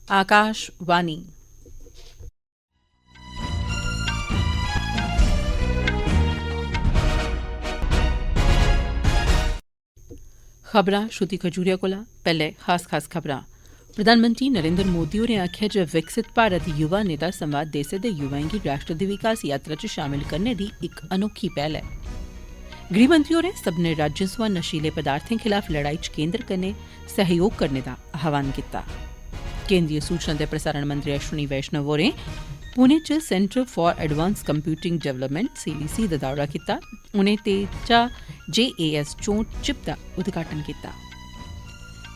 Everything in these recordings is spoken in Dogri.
आकाशवाणी। खबरां श्रुति खजूरिया कोला। पैह्ले खास खबरां। प्रधानमंत्री नरेंद्र मोदी होरें आखेआ जे विकसित भारत युवा नेता संवाद देसै दे युवाएं गी राष्ट्र दी विकास यात्रा च शामिल करने दी इक अनोखी पैह्ल ऐ। गृहमंत्री होरें सब्भनें राज्यें सोयां नशीले पदार्थें खिलाफ लड़ाई च केंद्र कन्नै सहयोग करने दा आह्वान कीता। केंद्रीय सूचना ते प्रसारण मंत्री अश्विनी वैष्णव होरें पुणे च centre for Advance Computing development CDC दा दौरा कीता। उनें तेजा JAS चोट चिप दा उद्घाटन कीता।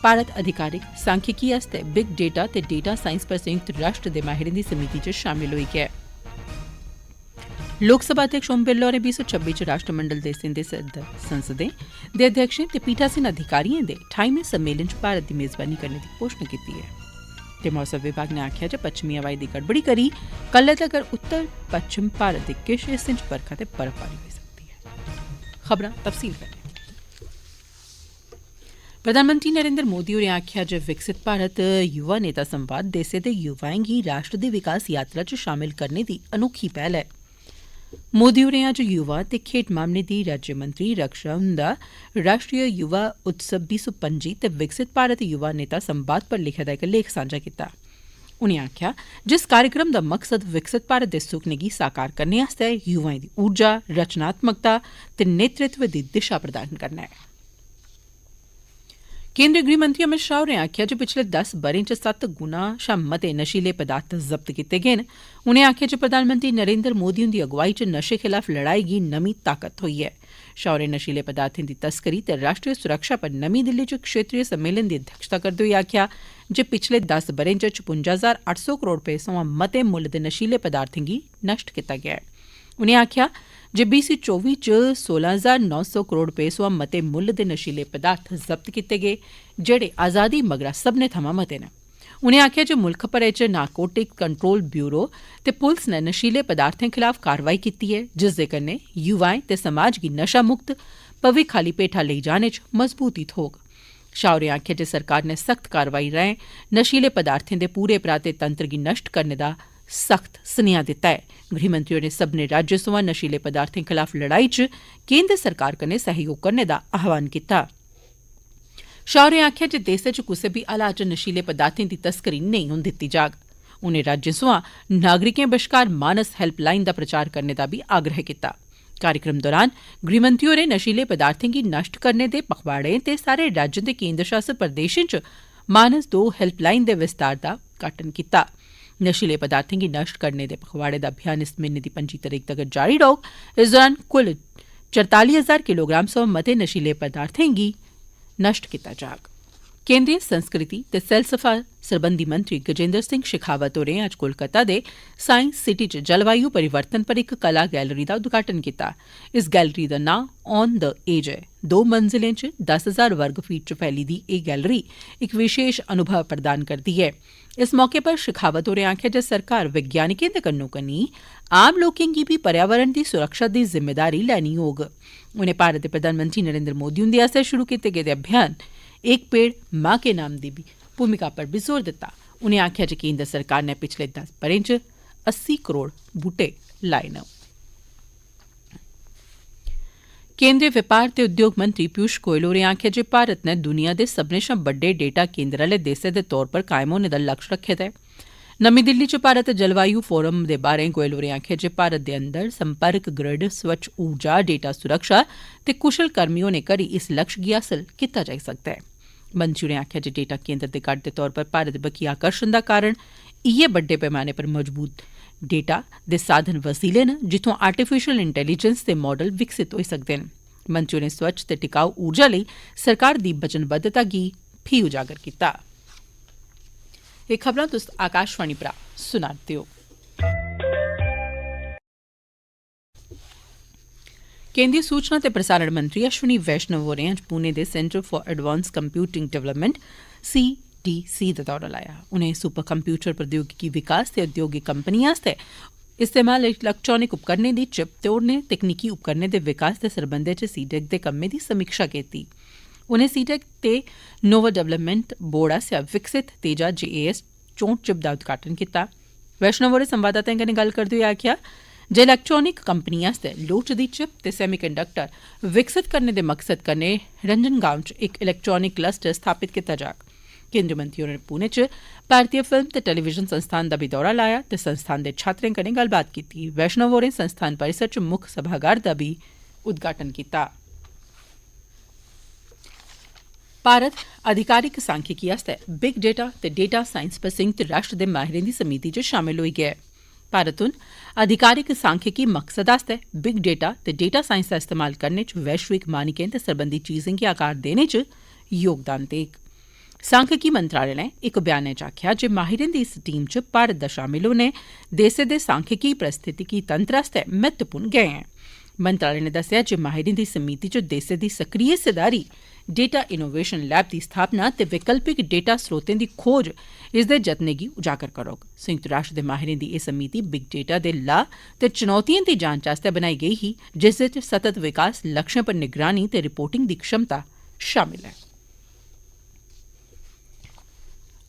भारत अधिकारिक सांख्यिकी आस्तै बिग डेटा ते डेटा साइंस पर संयुक्त राष्ट्र दे माहिरें दी समिति च शामिल होई गेआ ऐ। लोकसभा अध्यक्ष ओम बिरला होरें 2026 च राष्ट्रमंडल देसें दे संसदें दे अध्यक्षें ते पीठासीन अधिकारिएं दे 28वें सम्मेलन च भारत दी मेजबानी करने दी घोषणा कीती ऐ। ते मौसम विभाग नै आखेआ जे पच्छमी हवाएं दी गड़बड़ी करी कल्लै तगर उत्तर पच्छम भारत दे किश हिस्सें च बरखा ते बर्फबारी होई सकदी ऐ। खबरां तफसील कन्नै। प्रधानमंत्री नरेंद्र मोदी होरें आखेआ जे विकसित भारत युवा नेता संवाद देसै दे युवाएं गी राष्ट्र दी विकास यात्रा च शामिल करने दी अनोखी पैह्ल ऐ। मोदी होरें अज्ज युवा ते खेड्ड मामलें दी राज्यमंत्री रक्षा हुंदा राष्ट्रीय युवा उत्सव 2025 ते विकसित भारत युवा नेता संवाद पर लिखे दा इक लेख सांझा कीता। उनें आखेआ जिस कार्यक्रम दा मकसद विकसित भारत दे सुखने गी साकार करने आस्तै युवाएं दी ऊर्जा, रचनात्मकता ते नेतृत्व दी दिशा प्रदान करना ऐ। केंद्रीय गृहमंत्री अमित शाह होरें आखेआ जे पिछले 10 ब'रें च 7 गुणा शा मते नशीले पदार्थ जब्त कीते गे न। उनें आखेआ जे प्रधानमंत्री नरेंद्र मोदी हुंदी अगुवाई च नशे खिलाफ लड़ाई गी नमीं ताकत थ्होई ऐ। शाह होरें नशीले पदार्थें दी तस्करी ते राष्ट्रीय सुरक्षा पर नमीं दिल्ली च क्षेत्रीय सम्मेलन दी अध्यक्षता करदे होई आखेआ जे पिछले 10 ब'रें च 56,800 करोड़ रपेऽ सोयां मते मुल्ल दे नशीले पदार्थें गी नष्ट कीता गेआ ऐ। उनें आखेआ जे 2024 च 16,900 करोड़ रपेऽ सोयां मते मुल्ल दे नशीले पदार्थ जब्त कीते गे, जेह्ड़े आजादी मगरा सब्भनें थमां मते न। उनें आखेआ जे मुल्ख भरै च नारकोटिक कंट्रोल ब्यूरो ते पुलस नै नशीले पदार्थें खिलाफ कारवाई कीती ऐ, जिसदे कन्नै युवाएं ते समाज गी नशा मुक्त भविक्ख आह्ली पेठा लेई जाने च मजबूती थ्होग। शाह होरें आखेआ जे सरकार नै सख्त कारवाई राएं नशीले पदार्थें दे पूरे पराते तंत्र गी नष्ट करने दा सख्त सनेहा दित्ता ऐ। गृहमंत्री होरें सब्भनें राज्यें सोयां नशीले पदार्थें खिलाफ लड़ाई च केंद्र सरकार कन्नै सहयोग करने दा आह्वान कीता। शाह होरें आखेआ जे देसै च कुसै बी हालात च नशीले पदार्थें दी तस्करी नेईं होन दित्ती जाग। उनें राज्यें सोयां नागरिकें बश्कार मानस हैल्पलाइन दा प्रचार करने दा बी आग्रह कीता। कार्यक्रम दौरान गृहमंत्री होरें नशीले पदार्थें गी नष्ट करने दे पखवाड़े ते सारे राज्यें ते केंद्र शासित प्रदेशें च मानस 2 हैल्पलाइन दे विस्तार दा उद्घाटन कीता। नशीले पदार्थें गी नष्ट करने दे पखवाड़े दा अभियान इस म्हीने दी 25 तरीक तगर जारी रौह्ग। इस दौरान कुल 44,000 किलोग्राम सोयां मते नशीले पदार्थें गी नष्ट कीता जाग। केंद्रीय संस्कृति ते सैलसफा सरबंधी मंत्री गजेंद्र सिंह शेखावत होरें अज्ज कोलकाता दे साइंस सिटी च जलवायु परिवर्तन पर इक कला गैलरी दा उद्घाटन कीता। इस गैलरी दा नां ऑन द एज ऐ। 2 मंजिलें च 10,000 वर्ग फीट च फैली दी एह् गैलरी इक विशेष अनुभव प्रदान करदी ऐ। इस मौके पर शेखावत होरें आखेआ जे सरकार वैज्ञानिकें दे कन्नो कन्नी आम लोकें गी बी पर्यावरण दी सुरक्षा दी जिम्मेदारी लैनी होग। उनें भारत दे प्रधानमंत्री नरेंद्र मोदी हुंदे आसेआ शुरू कीते गेदे अभियान एक पेड़ मां के नाम दी बी भूमिका पर बी जोर दित्ता। उनें आखेआ जे केंद्र सरकार नै पिछले 10 ब'रें च 80 करोड़ बूह्टे लाए न। केंद्रीय व्यापार ते उद्योग मंत्री पीयूष गोयल होरें आखेआ जे भारत नै दुनिया दे सब्भनें शा बड्डे डेटा केंद्र आह्ले देसै दे तौर पर कायम होने दा लक्ष्य रक्खे दा ऐ। नमीं दिल्ली च भारत जलवायु फोरम दे बारे गोयल होरें आखेआ जे भारत दे अंदर संपर्क ग्रिड, स्वच्छ ऊर्जा, डेटा सुरक्षा ते कुशल कर्मी होने करी इस लक्ष्य गी हासल कीता जाई सकदा ऐ। मंत्री होरें आखेआ जे डेटा केंद्र दे गढ़ दे तौर पर भारत बक्खी आकर्षण दा कारण इयै बड्डे पैमाने पर मजबूत डेटा दे साधन वसीले न, जित्थुआं आर्टिफिशियल इंटेलीजेंस दे मॉडल विकसित होई सकदे न। मंत्री होरें स्वच्छ ते टिकाऊ ऊर्जा लेई सरकार दी वचनबद्धता गी फ्ही उजागर कीता। एह् खबरां तुस आकाशवाणी परा सुना'रदे ओ। केंद्रीय सूचना ते प्रसारण मंत्री अश्विनी वैष्णव होरें अज्ज पुणे दे Centre for Advance Computing Development CDC दा दौरा लाया। उनें सुपर कंप्यूटर प्रौद्योगिकी विकास ते उद्योगिक कंपनियें आस्तै इस्तेमाल इलैक्ट्रॉनिक उपकरणें दी चिप ते होरनें तकनीकी उपकरणें दे विकास दे सरबंधै च सीडैक दे कम्मै दी समीक्षा कीती। उनें सीडैक ते नोवा डेवलपमेंट बोर्ड आसेआ विकसित तेजा JAS चौंट चिप दा उद्घाटन कीता। वैष्णव होरें संवाददाताएं कन्नै गल्ल करदे होई आखेआ जे इलैक्ट्रानिक कंपनी आस्तै लोड़चदी चिप ते सैमीकंडक्टर विकसित करने दे मकसद कन्नै रंजनगांव च इक इलैक्ट्रानिक क्लस्टर स्थापित कीता जाग। केंद्रीय मंत्री होरें पुणे च भारतीय फिल्म ते टेलीविजन संस्थान दा बी दौरा लाया ते संस्थान दे छात्रें कन्नै गल्लबात कीती। वैष्णव होरें संस्थान परिसर च मुक्ख सभागार दा बी उद्घाटन कीता। भारत अधिकारिक सांख्यिकी आस्तै बिग डेटा ते डेटा साइंस पर संयुक्त राष्ट्र दे माहिरें दी समिति च शामल होई गेआ ऐ। भारत हुन अधिकारिक सांख्यिकी मकसद आस्तै बिग डेटा ते डेटा साइंस दा इस्तेमाल करने च वैश्विक मानकें ते सरबंधी चीजें गी आकार देने च योगदान देग। सांख्यिकी मंत्रालय ने इक बयानै च आखेआ जे माहिरें दी इस टीम च भारत दा शामल होने देसै दे सांख्यिकी पारिस्थितिकी तंत्र आस्तै महत्वपूर्ण गैं ऐ। मंत्रालय ने दस्सेआ जे माहिरें दी समिति च देसै दी सक्रिय हिस्सेदारी, डेटा इनोवेशन लैब दी स्थापना ते वैकल्पिक डेटा स्रोतें दी खोज इसदे जतनें गी उजागर करोग। संयुक्त राष्ट्र दे माहिरें दी एह् समिति बिग डेटा दे लाह् ते चुनौतिएं दी जांच आस्तै बनाई गेई ही, जिसदे च सतत विकास लक्ष्यें पर निगरानी ते रिपोर्टिंग दी क्षमता शामिल ऐ।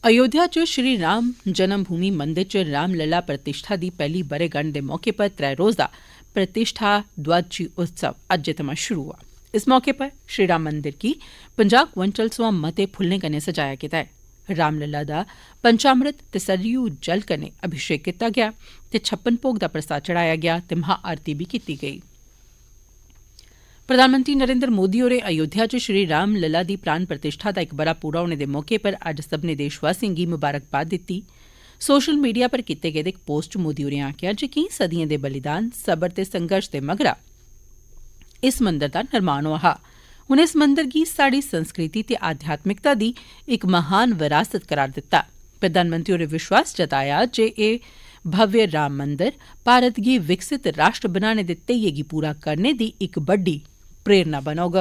अयोध्या च श्री राम जन्म भूमि मंदिर च रामलला प्रतिष्ठा दी पैह्ली ब'रेगंढ दे मौके पर 3 रोज़ा प्रतिष्ठा द्वादशी उत्सव अज्जै थमां शुरू होआ। इस मौके पर श्री राम मंदिर गी 50 क्विंटल सोयां मते फुल्लें कन्नै सजाया गेदा ऐ। रामलला दा पंचामृत ते सरयू जल कन्नै अभिषेक कीता गेआ ते 56 भोग दा प्रसाद चढ़ाया गेआ ते महाआरती बी कीती गेई। प्रधानमंत्री नरेंद्र मोदी होरें अयोध्या च श्री राम लला दी प्राण प्रतिष्ठा दा इक ब'रा पूरा होने दे मौके पर अज्ज सब्भनें देशवासियें गी मुबारकबाद दित्ती। सोशल मीडिया पर कीते गेदे इक पोस्ट च मोदी होरें आखेआ जे केईं सदियें दे बलिदान, सबर ते संघर्ष दे मगरा इस मंदर दा निर्माण होआ हा। उनें इस मंदर गी साड़ी संस्कृति ते आध्यात्मिकता दी इक महान विरासत करार दित्ता। प्रधानमंत्री होरें विश्वास जताया जे एह् भव्य राम मंदर भारत गी विकसित राष्ट्र बनाने दे ध्येइये गी पूरा करने दी इक बड्डी प्रेरणा बनोग।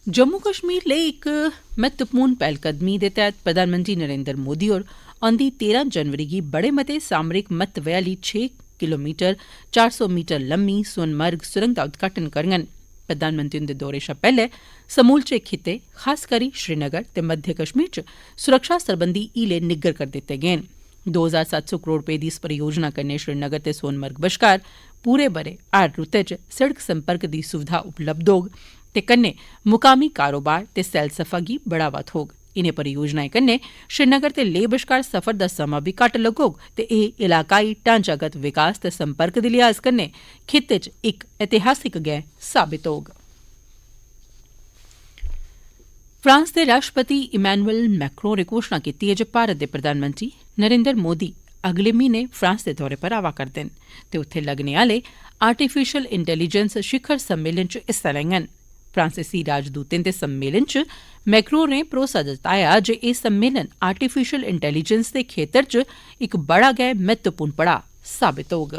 जम्मू कश्मीर लेई इक महत्वपूर्ण पैह्लकदमी दे तैह्त प्रधानमंत्री नरेंद्र मोदी होर औंदी 13 जनवरी गी बड़े मते सामरिक महत्वै आह्ली 6 किलोमीटर 400 मीटर लम्मी सोनमर्ग सुरंग दा उद्घाटन करङन। प्रधानमंत्री हुंदे दौरे शा पैह्ले समूलचे खित्ते, खास करी श्रीनगर ते मध्य कश्मीर च सुरक्षा सरबंधी हीले निग्गर करी दित्ते गे न। 2700 करोड़ रपेऽ दी इस परियोजना कन्नै श्रीनगर ते सोनमर्ग बश्कार पूरे ब'रे हर रुतै च सड़क संपर्क दी सुविधा उपलब्ध होग ते कन्नै मुकामी कारोबार ते सैलसफा गी बढ़ावा थ्होग। इनें परियोजनाएं कन्नै श्रीनगर ते लेह बश्कार सफर दा समां बी घट्ट लग्गोग ते एह् इलाकाई ढांचागत विकास ते संपर्क दे लिहाज कन्नै खित्ते च इक ऐतिहासिक गैं साबित होग। फ्रांस दे राष्ट्रपति इमैनुअल मैक्रों होरें घोषणा कीती ऐ जे भारत दे प्रधानमंत्री नरेंद्र मोदी अगले म्हीने फ्रांस दे दौरे पर आवा करदे न ते उत्थे लग्गने आह्ले आर्टिफिशियल इंटेलीजेंस शिखर सम्मेलन च हिस्सा लैङन। फ्रांसीसी राजदूतें दे सम्मेलन च मैक्रों होरें भरोसा जताया जे एह् सम्मेलन आर्टिफिशियल इंटेलीजेंस दे खेतर च इक बड़ा गै महत्वपूर्ण पड़ाऽ साबित होग।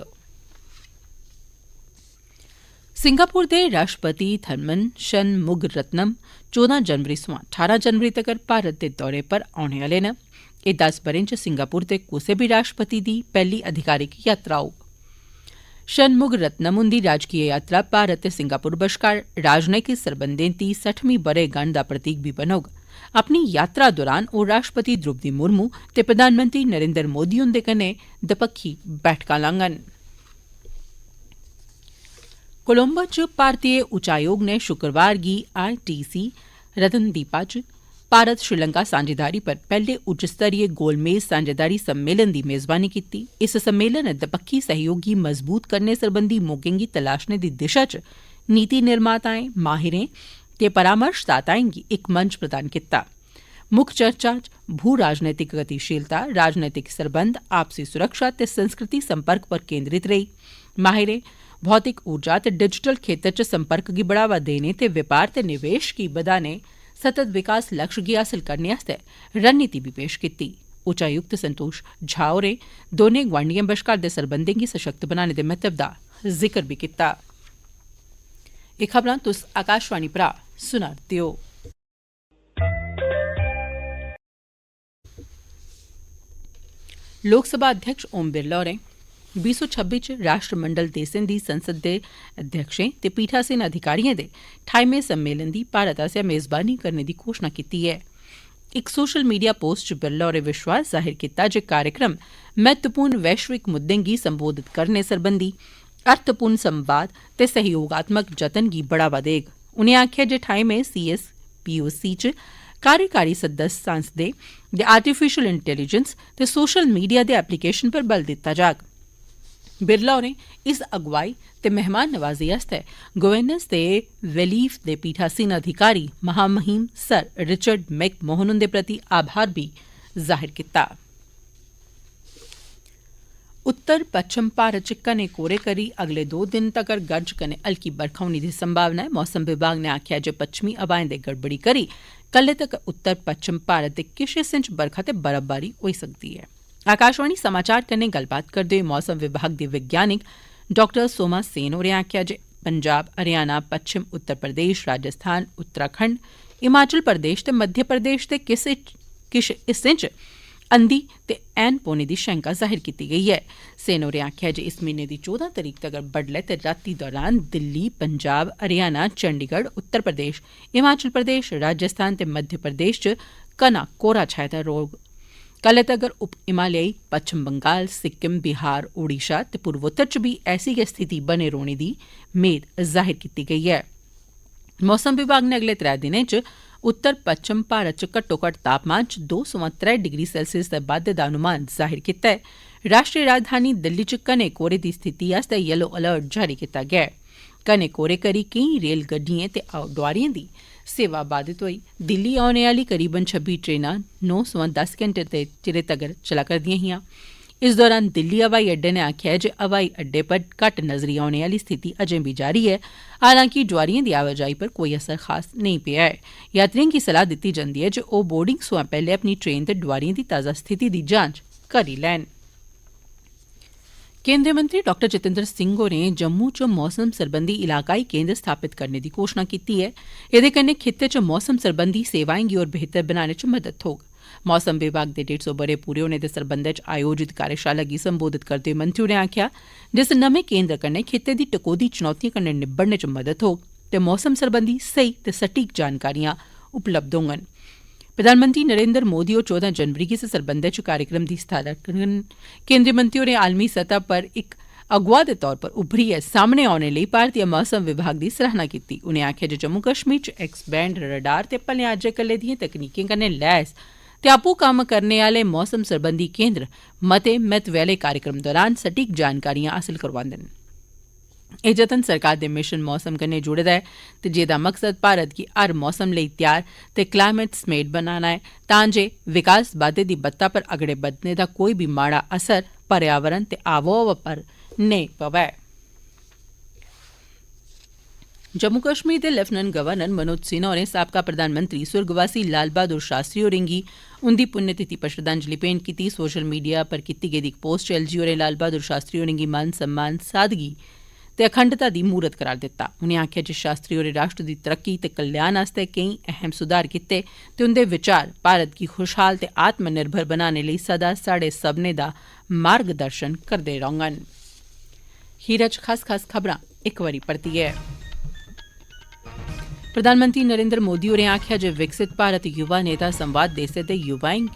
सिंगापुर दे राष्ट्रपति थरमन शनमुगरत्नम 14 जनवरी सोयां 18 जनवरी तगर भारत दे दौरे पर औने आह्ले न। एह् 10 ब'रें च सिंगापुर दे कुसै बी राष्ट्रपति दी पैह्ली अधिकारिक यात्रा होग। शनमुगरत्नम हुंदी राजकीय यात्रा भारत ते सिंगापुर बश्कार राजनयिक सरबंधें दी 60मीं ब'रेगंढ दा प्रतीक बी बनोग। अपनी यात्रा दौरान ओह् राष्ट्रपति द्रौपदी मुर्मू ते प्रधानमंत्री नरेंद्र मोदी हुंदे कन्नै दपक्खी बैठकां लाङन। कोलंबो च भारतीय उच्चायोग ने शुक्रवार गी ITC रतनदीपा च भारत श्रीलंका सांझेदारी पर पैह्ले उच्च स्तरीय गोलमेज सांझेदारी सम्मेलन दी मेजबानी कीती। इस सम्मेलन नै दपक्खी सैह्योग गी मजबूत करने सरबंधी मौकें गी तलाशने दी दिशा च नीति निर्माताएं, माहिरें ते परामर्शदाताएं गी इक मंच प्रदान कीता। मुक्ख चर्चा च भू राजनैतिक गतिशीलता, राजनैतिक सरबंध, आपसी सुरक्षा ते संस्कृति संपर्क पर केंद्रित रेही। माहिरें भौतिक ऊर्जा ते डिजिटल खेतर च संपर्क गी बढ़ावा देने ते व्यापार ते निवेश गी बधाने सतत विकास लक्ष्य गी हासल करने आस्तै रणनीति बी पेश कीती। उच्चायुक्त संतोष झा होरें दौनें गुआंढियें बश्कार दे सरबंधें गी सशक्त बनाने दे महत्व दा जिक्र बी कीता। एह् खबरां तुस आकाशवाणी परा सुना'रदे ओ। लोकसभा अध्यक्ष ओम बिरला होरें 2026 च राष्ट्रमंडल देसें दी संसद दे अध्यक्षें ते पीठासीन अधिकारिएं दे 28वें सम्मेलन दी भारत आसेआ मेजबानी करने दी घोषणा कीती ऐ। इक सोशल मीडिया पोस्ट च बिरला होरें विश्वास जाहिर कीता जे कार्यक्रम महत्वपूर्ण वैश्विक मुद्दें गी संबोधित करने सरबंधी अर्थपूर्ण संवाद ते सहयोगात्मक जतन गी बढ़ावा देग। उनें आखेआ जे 28वें CSPOC च कार्यकारी सदस्य सांसदें दे आर्टिफिशियल इंटेलीजेंस ते सोशल मीडिया दे एप्लीकेशन पर बल दित्ता जाग। बिरला होरें इस अगुवाई ते मेहमान नवाजी आस्तै गवर्नेंस ते रिलीफ दे पीठासीन अधिकारी महामहिम सर रिचर्ड मैक मोहन हुंदे प्रति आभार बी जाहिर कीता। उत्तर पच्छम भारत च घने कोरे करी अगले 2 दिन तगर गर्ज कन्नै हल्की बरखा होने दी संभावना ऐ। मौसम विभाग ने आखेआ जे पच्छमी हवाएं दे गड़बड़ी करी कल्लै तगर उत्तर पच्छम भारत दे किश हिस्सें च बरखा ते बर्फबारी होई सकदी ऐ। आकाशवाणी समाचार कन्नै गल्लबात करदे होई मौसम विभाग दे वैज्ञानिक डॉ सोमा सेन होरें आखेआ जे पंजाब, हरियाणा, पच्छम उत्तर प्रदेश, राजस्थान, उत्तराखंड, हिमाचल प्रदेश ते मध्य प्रदेश दे किश हिस्सें च अंधी ते ऐन पौने दी शैंका जाहिर कीती गेई ऐ। सेन होरें आखेआ जे इस म्हीने दी 14 तरीक तगर बडलै ते राती दौरान दिल्ली, पंजाब, हरियाणा, चंडीगढ़, उत्तर प्रदेश, हिमाचल प्रदेश, राजस्थान ते मध्य प्रदेश च घना कोहरा छाए दा रौह्ग। कल्लै तगर उप हिमालयी, पच्छम बंगाल, सिक्किम, बिहार, ओडिशा ते पूर्वोत्तर च भी ऐसी गै स्थिति बने रौह्ने दी मेद जाहिर कीती गेई ऐ। मौसम विभाग ने अगले 3 दिनें च उत्तर पच्छम भारत च घट्टोघट्ट तापमान च 2 सोयां 3 डिग्री सेल्सियस दे बाद्धे दा अनुमान जाहिर कीता ऐ। राष्ट्रीय राजधानी दिल्ली च घने कोहरे दी स्थिति आस्तै येलो अलर्ट जारी कीता गेआ ऐ। घने कोहरे करी केईं रेल गड्डिएं ते डोआरिएं दी सेवा बाधित होई। दिल्ली औने आह्ली करीबन 26 ट्रेनां 9 सोयां 10 घैंटे दे चिरे तगर चला करदियां हियां। इस दौरान दिल्ली हवाई अड्डे नै आखेआ जे हवाई अड्डे पर घट्ट नजरी औने आह्ली स्थिति अजें बी जारी ऐ। हालांकि डोआरिएं दी आवाजाही पर कोई असर खास नेईं पेआ ऐ। यात्रिएं गी सलाह दित्ती जंदी ऐ जे ओह् बोर्डिंग सोयां पैह्ले अपनी ट्रेन ते डोआरिएं दी ताजा स्थिति दी जांच करी लैन। केंद्रीय मंत्री डॉ जितेंद्र सिंह होरें जम्मू च मौसम सरबंधी इलाकाई केंद्र स्थापित करने दी घोषणा कीती ऐ। एह्दे कन्नै खित्ते च मौसम सरबंधी सेवाएं गी होर बेहतर बनाने च मदद थ्होग। मौसम विभाग दे 150 ब'रे पूरे होने दे सरबंधै च आयोजित कार्यशाला गी संबोधित करदे होई मंत्री होरें आखेआ जे इस नमें केंद्र कन्नै खित्ते दी टकोह्दी चुनौतिएं कन्नै निब्बड़ने च मदद थ्होग ते मौसम सरबंधी स्हेई ते सटीक जानकारियां उपलब्ध होङन। प्रधानमंत्री नरेंद्र मोदी होर 14 जनवरी गी इस सरबंधै च कार्यक्रम दी सदारत करङन। केंद्रीय मंत्री होरें आलमी सतह पर इक अगुआ दे तौर पर उभरियै सामने औने लेई भारतीय मौसम विभाग दी सराहना कीती। उनें आखेआ जे जम्मू कश्मीर च एक्स बैंड रडार ते भलेआं अज्जै कल्लै दिएं तकनीकें कन्नै लैस ते आपूं कम्म करने आह्ले मौसम सरबंधी केंद्र मते महत्व आह्ले कार्यक्रम दौरान सटीक जानकारियां हासल करोआंदे न। एह् जतन सरकार दे मिशन मौसम कन्नै जुड़े दा ऐ ते जेह्दा मकसद भारत गी हर मौसम लेई त्यार ते क्लाइमेट स्मेट बनाना ऐ तां जे विकास बाद्दे दी बत्ता पर अगड़े बधने दा कोई बी माड़ा असर पर्यावरण ते आबोहवा पर नेईं पवै। जम्मू कश्मीर दे लेफ्टिनेंट गवर्नर मनोज सिन्हा होरें साबका प्रधानमंत्री सुर्गवासी लाल बहादुर शास्त्री होरें गी उंदी पुण्यतिथि पर श्रद्धांजलि भेंट कीती। सोशल मीडिया पर कीती गेदी इक पोस्ट च एलजी होरें लाल बहादुर शास्त्री होरें गी मान सम्मान, सादगी ते अखंडता दी मूरत करार दित्ता। उनें आखेआ जे शास्त्री होरें राष्ट्र दी तरक्की ते कल्याण आस्तै केईं अहम सुधार कीते ते उंदे विचार भारत गी खुशहाल ते आत्मनिर्भर बनाने लेई सदा साढ़े सभनें दा मार्गदर्शन करदे रौह्ङन। खीरै च खास खबरां इक बारी परतियै। प्रधानमंत्री नरेंद्र मोदी होरें आखेआ जे विकसित भारत युवा नेता संवाद देसै दे युवाएं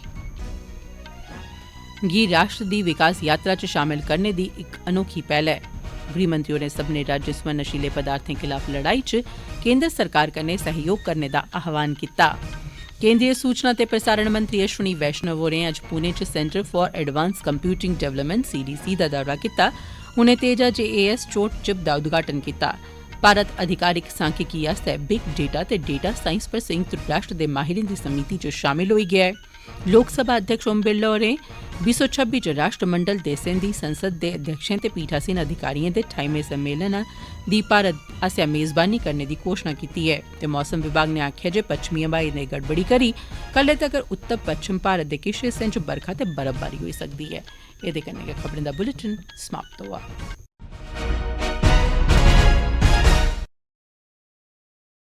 गी राष्ट्र दी विकास यात्रा च शामल करने दी इक अनोखी पैह्ल ऐ। गृहमंत्री होरें सब्भनें राज्य सोयां नशीले पदार्थें खिलाफ लड़ाई च केंद्र सरकार कन्नै सहयोग करने दा आह्वान कीता। केंद्रीय सूचना ते प्रसारण मंत्री अश्विनी वैष्णव होरें अज्ज पुणे च centre for Advance Computing Development CDC दा दौरा कीता। उनें तेजा JAS चोट चिप दा उद्घाटन कीता। भारत अधिकारिक सांख्यिकी आस्तै बिग डेटा ते डेटा साइंस पर संयुक्त राष्ट्र दे माहिरें दी समिति च शामिल होई गेआ ऐ। लोकसभा अध्यक्ष ओम बिरला होरें 226 च राष्ट्रमंडल देसें दी संसद दे अध्यक्षें ते पीठासीन अधिकारिएं दे 28वें सम्मेलन दी भारत आसेआ मेजबानी करने दी घोषणा कीती ऐ ते मौसम विभाग ने आखेआ जे पच्छमी हवाएं दी गड़बड़ी करी कल्लै तगर उत्तर पच्छम भारत दे किश हिस्सें च बरखा ते बर्फबारी होई सकदी ऐ। एह्दे कन्नै गै खबरें दा बुलेटिन समाप्त होआ।